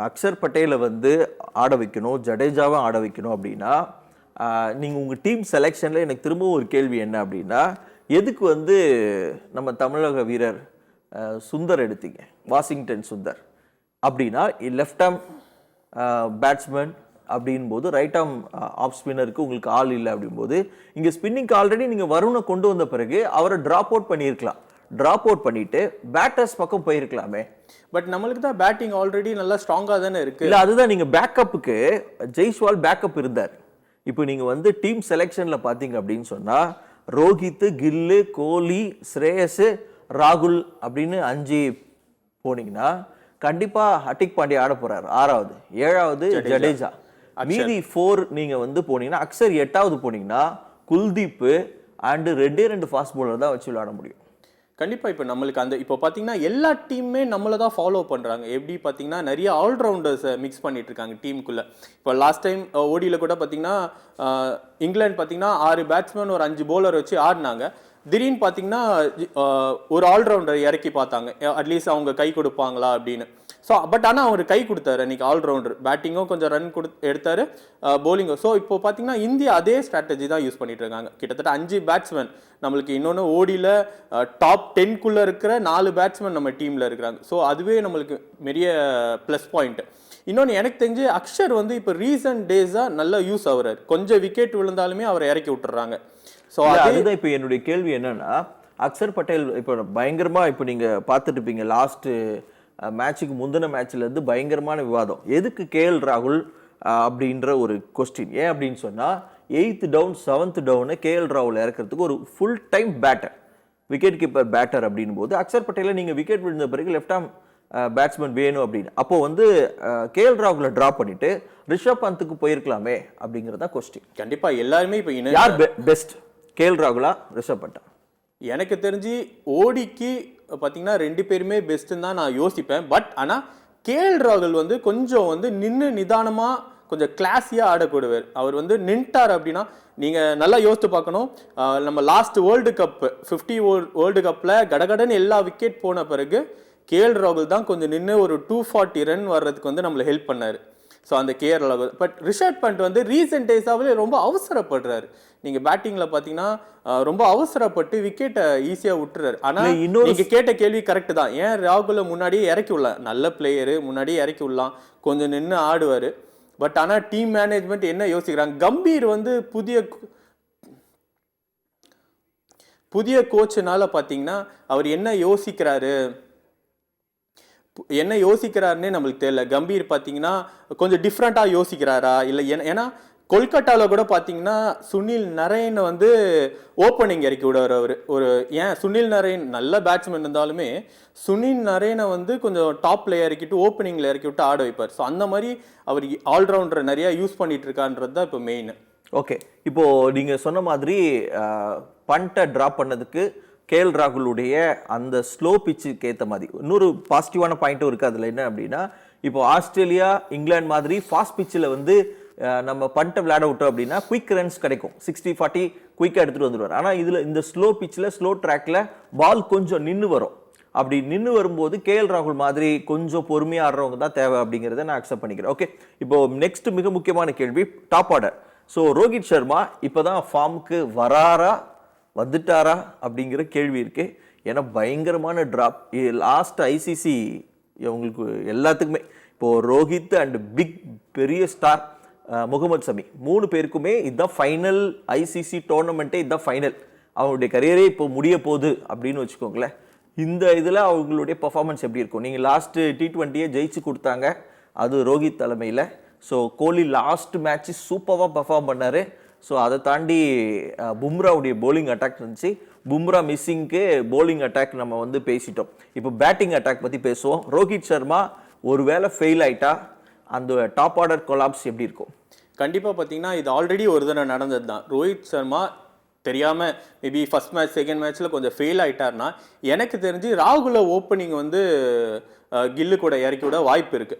அக்ஷர் பட்டேலை வந்து ஆட வைக்கணும், ஜடேஜாவை ஆட வைக்கணும் அப்படின்னா நீங்கள் உங்கள் டீம் செலெக்ஷனில் எனக்கு திரும்பவும் ஒரு கேள்வி என்ன அப்படின்னா, எதுக்கு வந்து நம்ம தமிழக வீரர் சுந்தர் எடுத்தீங்க, வாஷிங்டன் சுந்தர் அப்படின்னா லெஃப்ட் ஆர்ம் பேட்ஸ்மேன் அப்படின்போது ரைட் ஆர்ம் ஆஃப் ஸ்பின்னருக்கு உங்களுக்கு ஆள் இல்லை அப்படின்போது இங்கே ஸ்பின்னிங்க்கு ஆல்ரெடி நீங்கள் வருணை கொண்டு வந்த பிறகு அவரை ட்ராப் அவுட் பண்ணியிருக்கலாம். ட்ராப் அவுட் பண்ணிட்டு பேட்டர்ஸ் பக்கம் போயிருக்கலாமே. பட் நம்மளுக்கு தான் பேட்டிங் ஆல்ரெடி நல்லா ஸ்ட்ராங்காக தானே இருக்கு. இல்லை, அதுதான் நீங்கள் பேக்கப்புக்கு ஜெய்ஸ்வால் பேக்கப் இருந்தார். இப்போ நீங்கள் வந்து டீம் செலெக்ஷனில் பார்த்தீங்க அப்படின்னு சொன்னால் ரோஹித், கில்லு, கோலி, ஸ்ரேயஸ், ராகுல் அப்படின்னு 5 போனீங்கன்னா கண்டிப்பாக ஹர்திக் பாண்டியா ஆட போறாரு 6வது, 7வது ஜடேஜா, மீதி 4 நீங்கள் வந்து போனீங்கன்னா அக்ஷர் 8வது போனீங்கன்னா குல்தீப் அண்ட் 2 ஃபாஸ்ட் பவுலர் தான் வச்சு விளையாட முடியும். கண்டிப்பா. இப்போ நம்மளுக்கு அந்த இப்போ பார்த்தீங்கன்னா எல்லா டீமுமே நம்மளை தான் ஃபாலோ பண்ணுறாங்க. எப்படி பார்த்தீங்கன்னா நிறைய ஆல்ரவுண்டர்ஸை மிக்ஸ் பண்ணிட்டு இருக்காங்க டீமுக்குள்ள. இப்போ லாஸ்ட் டைம் ஓடியில் கூட பார்த்தீங்கன்னா இங்கிலாந்து பார்த்தீங்கன்னா 6 பேட்ஸ்மேன் ஒரு 5 பவுலர் வச்சு ஆடினாங்க. திடீர்னு பார்த்தீங்கன்னா ஒரு ஆல்ரவுண்டர் இறக்கி பார்த்தாங்க, அட்லீஸ்ட் அவங்க கை கொடுப்பாங்களா அப்படின்னு. ஸோ பட் ஆனால் அவர் கை கொடுத்தாரு அன்றைக்கி ஆல்ரவுண்டர். பேட்டிங்கும் கொஞ்சம் ரன் எடுத்தார், பவுலிங்கும். ஸோ இப்போ பார்த்தீங்கன்னா இந்தியா அதே ஸ்ட்ராட்டஜி தான் யூஸ் பண்ணிட்டு இருக்காங்க. கிட்டத்தட்ட 5 பேட்ஸ்மேன் நம்மளுக்கு, இன்னொன்று ஓடியில் டாப் 10க்குள்ளே இருக்கிற 4 பேட்ஸ்மேன் நம்ம டீமில் இருக்கிறாங்க. ஸோ அதுவே நம்மளுக்கு பெரிய ப்ளஸ் பாயிண்ட். இன்னொன்று எனக்கு தெரிஞ்சு அக்ஷர் வந்து இப்போ ரீசன்ட் டேஸாக நல்லா யூஸ் ஆகுறாரு. கொஞ்சம் விக்கெட் விழுந்தாலுமே அவரை இறக்கி விட்டுறாங்க. ஸோ அதுதான் இப்போ என்னுடைய கேள்வி என்னன்னா, அக்ஷர் பட்டேல் இப்போ பயங்கரமாக இப்போ நீங்கள் பார்த்துட்டு இருப்பீங்க லாஸ்ட்டு மேட்சுக்கு முந்தின மேட்ச்ல இருந்து பயங்கரமான விவாதம். எதுக்கு கேஎல் ராகுல் அப்படின்ற ஒரு கொஸ்டின். ஏன் அப்படின்னு சொன்னால் 8th down 7th town KL ராகுல் இறக்கிறதுக்கு ஒரு full time batter, wicket keeper batter அப்படின் போது அக்ஷர் பட்டேலை நீங்கள் விக்கெட் விழுந்த பிறகு லெஃப்ட் ஆர்ம் பேட்ஸ்மேன் வேணும் அப்படின்னு அப்போ வந்து கேஎல் ராகுலை ட்ராப் பண்ணிட்டு ரிஷப் பந்துக்கு போயிருக்கலாமே அப்படிங்கிறதா கொஸ்டின். கண்டிப்பாக எல்லாருமே இப்போ யார் பெஸ்ட், கேஎல் ராகுலா ரிஷப் பண்டா? எனக்கு தெரிஞ்சு ஓடிக்கு பார்த்தீங்கன்னா 2 பேருமே பெஸ்ட்டுன்னு தான் நான் யோசிப்பேன். பட் ஆனால் கேஎல் ராகுல் வந்து கொஞ்சம் வந்து நின்று நிதானமாக கொஞ்சம் கிளாஸியாக ஆடக்கூடுவார். அவர் வந்து நின்ட்டார் அப்படின்னா நீங்கள் நல்லா யோசித்து பார்க்கணும். நம்ம லாஸ்ட் வேர்ல்டு கப் 50 வேர்ல்டு கப்பில் கடகடன்னு எல்லா விக்கெட் போன பிறகு கேஎல் ராகுல் தான் கொஞ்சம் நின்று ஒரு 240 ரன் வர்றதுக்கு வந்து நம்மளை ஹெல்ப் பண்ணார். ஸோ அந்த கேஎல் ராகுல். பட் ரிஷப் பண்ட் வந்து ரீசெண்ட் டேஸாகவே ரொம்ப அவசரப்படுறாரு. நீங்கள் பேட்டிங்கில் பார்த்தீங்கன்னா ரொம்ப அவசரப்பட்டு விக்கெட்டை ஈஸியாக விட்டுறாரு. ஆனால் நீங்கள் கேட்ட கேள்வி கரெக்டு தான். ஏன் ராகுலை முன்னாடியே இறக்கி விடலாம், நல்ல பிளேயரு, முன்னாடியே இறக்கி விடலாம், கொஞ்சம் நின்று ஆடுவார். பட் ஆனால் டீம் மேனேஜ்மெண்ட் என்ன யோசிக்கிறாங்க, கம்பீர் வந்து புதிய கோச்சுனால பார்த்தீங்கன்னா அவர் என்ன யோசிக்கிறாருன்னே நம்மளுக்கு தெரியல. கம்பீர் பார்த்தீங்கன்னா கொஞ்சம் டிஃப்ரெண்ட்டாக யோசிக்கிறாரா இல்லை? ஏன்னா கொல்கட்டாவில் கூட பார்த்தீங்கன்னா சுனில் நரேனை வந்து ஓப்பனிங் இறக்கி விடுவார் அவர். ஏன் சுனில் நரேன் நல்ல பேட்ஸ்மேன் இருந்தாலுமே சுனில் நரேனை வந்து கொஞ்சம் டாப் பிளேயர் இறக்கிட்டு ஓப்பனிங்கில் இறக்கி விட்டு ஆட வைப்பார். ஸோ அந்த மாதிரி அவர் ஆல்ரவுண்டரை நிறையா யூஸ் பண்ணிட்டு இருக்கான்றது தான் இப்போ மெயின். ஓகே, இப்போது நீங்கள் சொன்ன மாதிரி பண்ட்டை ட்ராப் பண்ணதுக்கு கேஎல் ராகுலுடைய அந்த ஸ்லோ பிச்சுக்கு ஏற்ற மாதிரி இன்னொரு பாசிட்டிவான பாயிண்ட்டும் இருக்குது. அதில் என்ன அப்படின்னா, இப்போ ஆஸ்திரேலியா, இங்கிலாந்து மாதிரி ஃபாஸ்ட் பிச்சில் வந்து நம்ம பண்ட்டை விளையாட விட்டோம் அப்படின்னா குயிக் ரன்ஸ் கிடைக்கும், 60-40 குயிக்காக எடுத்துகிட்டு வந்துடுவார். ஆனால் இதில் இந்த ஸ்லோ பிச்சில் ஸ்லோ ட்ராக்கில் பால் கொஞ்சம் நின்று வரும். அப்படி நின்று வரும்போது கேஎல் ராகுல் மாதிரி கொஞ்சம் பொறுமையாக ஆடுறவங்க தான் தேவை அப்படிங்கிறத நான் அக்செப்ட் பண்ணிக்கிறேன். ஓகே, இப்போ நெக்ஸ்ட் மிக முக்கியமான கேள்வி top order. So Rohit Sharma இப்போ தான் ஃபார்முக்கு வந்துட்டாரா அப்படிங்கிற கேள்வி இருக்கு. ஏன்னா பயங்கரமான ட்ராப் லாஸ்ட் ஐசிசி உங்களுக்கு எல்லாத்துக்குமே. இப்போது ரோஹித் அண்ட் பெரிய ஸ்டார் முகமது ஷமி 3 பேருக்குமே இதுதான் ஃபைனல் ஐசிசி டோர்னமெண்ட்டே, இதுதான் ஃபைனல். அவங்களுடைய கரியரே இப்போ முடிய போகுது அப்படின்னு வச்சுக்கோங்களேன். இந்த இதில் அவங்களுடைய பர்ஃபார்மன்ஸ் எப்படி இருக்கும்? நீங்கள் லாஸ்ட்டு T20 ஜெயிச்சு கொடுத்தாங்க, அது ரோஹித் தலைமையில். ஸோ கோலி லாஸ்ட் மேட்ச்சு சூப்பராக பர்ஃபார்ம் பண்ணார். ஸோ அதை தாண்டி பும்ராவுடைய போலிங் அட்டாக் இருந்துச்சு. பும்ரா மிஸ்ஸிங்க்கு போலிங் அட்டாக் நம்ம வந்து பேசிட்டோம். இப்போ பேட்டிங் அட்டாக் பற்றி பேசுவோம். ரோஹித் சர்மா ஒருவேளை ஃபெயில் ஆகிட்டா அந்த டாப் ஆர்டர் கொலாப்ஸ் எப்படி இருக்கும்? கண்டிப்பாக பார்த்தீங்கன்னா இது ஆல்ரெடி ஒரு தடவை நடந்தது தான். ரோஹித் சர்மா தெரியாமல் மேபி ஃபர்ஸ்ட் மேட்ச் செகண்ட் மேட்ச்சில் கொஞ்சம் ஃபெயில் ஆகிட்டார்னா எனக்கு தெரிஞ்சு ராகுல ஓப்பனிங் வந்து கில்லு கூட இறக்கி விட வாய்ப்பு இருக்குது.